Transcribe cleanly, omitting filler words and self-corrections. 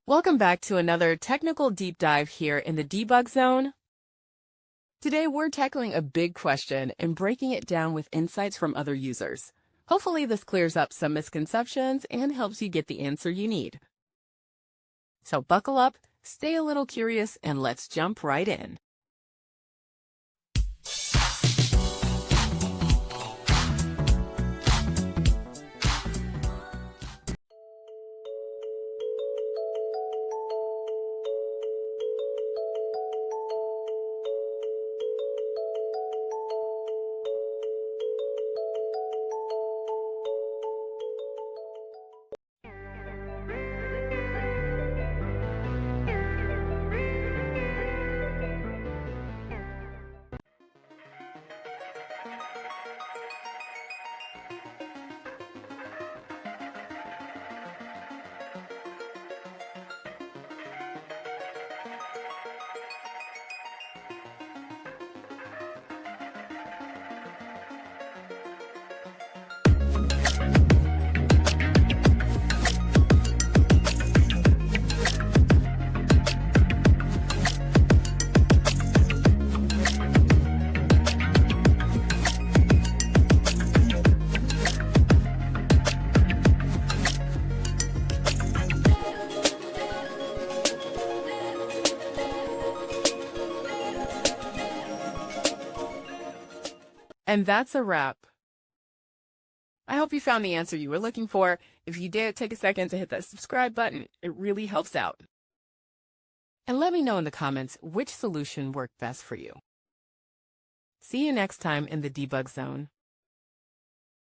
Welcome back to another technical deep dive here in the debug zone. Today we're tackling a big question and breaking it down with insights from other users. Hopefully this clears up some misconceptions and helps you get the answer you need. So buckle up, stay a little curious, and let's jump right in. And that's a wrap. I hope you found the answer you were looking for. If you did, take a second to hit that subscribe button. It really helps out. And let me know in the comments which solution worked best for you. See you next time in the debug zone.